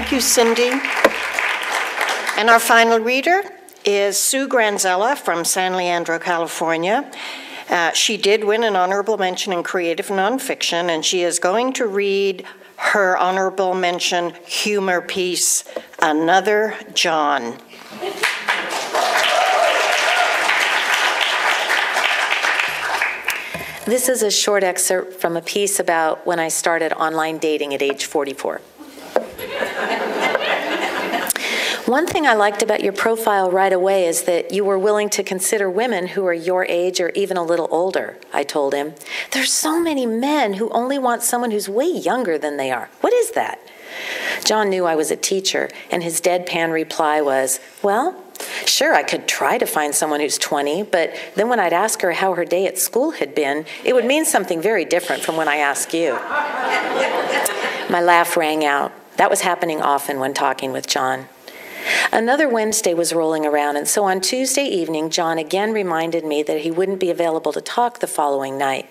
Thank you, Cindy. And our final reader is Sue Granzella from San Leandro, California. She did win an honorable mention in creative nonfiction, and she is going to read her honorable mention humor piece, Another John. This is a short excerpt from a piece about when I started online dating at age 44. One thing I liked about your profile right away is that you were willing to consider women who are your age or even a little older, I told him. There's so many men who only want someone who's way younger than they are. What is that? John knew I was a teacher, and his deadpan reply was, well, sure, I could try to find someone who's 20, but then when I'd ask her how her day at school had been, it would mean something very different from when I ask you. My laugh rang out. That was happening often when talking with John. Another Wednesday was rolling around, and so on Tuesday evening, John again reminded me that he wouldn't be available to talk the following night.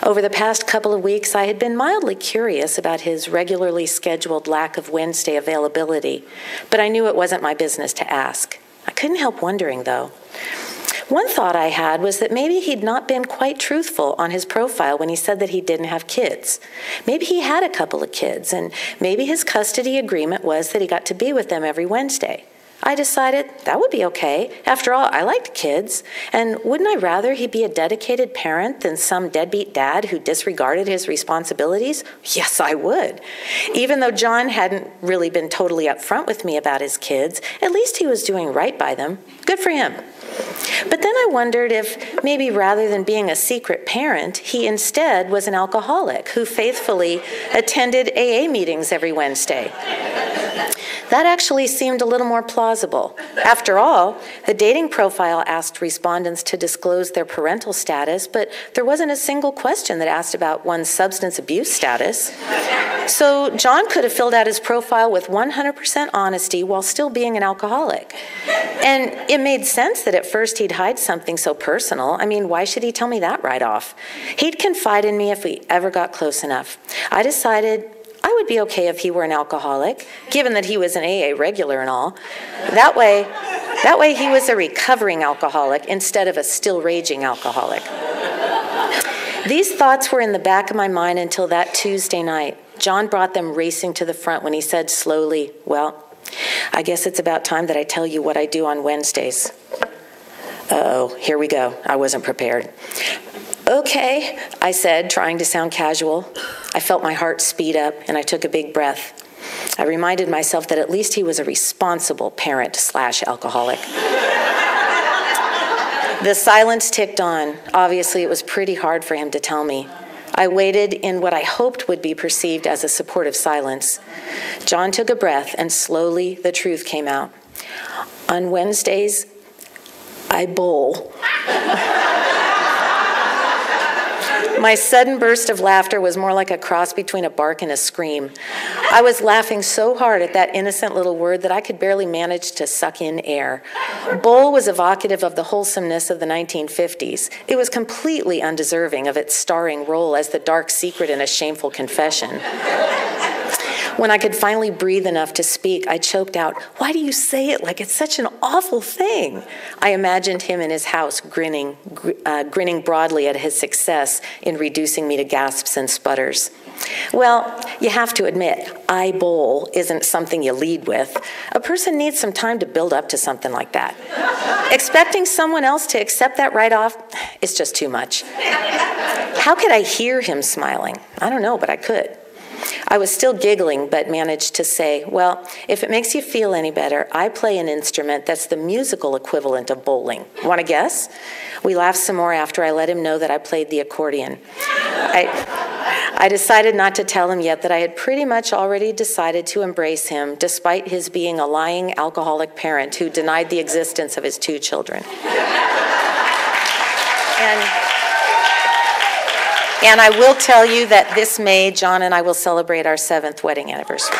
Over the past couple of weeks, I had been mildly curious about his regularly scheduled lack of Wednesday availability, but I knew it wasn't my business to ask. I couldn't help wondering, though. One thought I had was that maybe he'd not been quite truthful on his profile when he said that he didn't have kids. Maybe he had a couple of kids, and maybe his custody agreement was that he got to be with them every Wednesday. I decided that would be okay. After all, I liked kids, and wouldn't I rather he be a dedicated parent than some deadbeat dad who disregarded his responsibilities? Yes, I would. Even though John hadn't really been totally upfront with me about his kids, at least he was doing right by them. Good for him. But then I wondered if maybe rather than being a secret parent, he instead was an alcoholic who faithfully attended AA meetings every Wednesday. That actually seemed a little more plausible. After all, the dating profile asked respondents to disclose their parental status, but there wasn't a single question that asked about one's substance abuse status. So John could have filled out his profile with 100% honesty while still being an alcoholic. And it made sense that at first he'd hide something so personal. I mean, why should he tell me that right off? He'd confide in me if we ever got close enough. I decided I would be okay if he were an alcoholic, given that he was an AA regular and all. That way he was a recovering alcoholic instead of a still raging alcoholic. These thoughts were in the back of my mind until that Tuesday night. John brought them racing to the front when he said slowly, well, I guess it's about time that I tell you what I do on Wednesdays. Uh-oh, here we go. I wasn't prepared. Okay, I said, trying to sound casual. I felt my heart speed up, and I took a big breath. I reminded myself that at least he was a responsible parent/alcoholic. The silence ticked on. Obviously, it was pretty hard for him to tell me. I waited in what I hoped would be perceived as a supportive silence. John took a breath, and slowly the truth came out. On Wednesdays, I bowl. My sudden burst of laughter was more like a cross between a bark and a scream. I was laughing so hard at that innocent little word that I could barely manage to suck in air. Bowl was evocative of the wholesomeness of the 1950s. It was completely undeserving of its starring role as the dark secret in a shameful confession. When I could finally breathe enough to speak, I choked out, "Why do you say it like it's such an awful thing?" I imagined him in his house grinning broadly at his success in reducing me to gasps and sputters. Well, you have to admit, I bowl isn't something you lead with. A person needs some time to build up to something like that. Expecting someone else to accept that right off is just too much. How could I hear him smiling? I don't know, but I could. I was still giggling, but managed to say, well, if it makes you feel any better, I play an instrument that's the musical equivalent of bowling. Want to guess? We laughed some more after I let him know that I played the accordion. I decided not to tell him yet that I had pretty much already decided to embrace him, despite his being a lying alcoholic parent who denied the existence of his 2 children. And I will tell you that this May, John and I will celebrate our 7th wedding anniversary.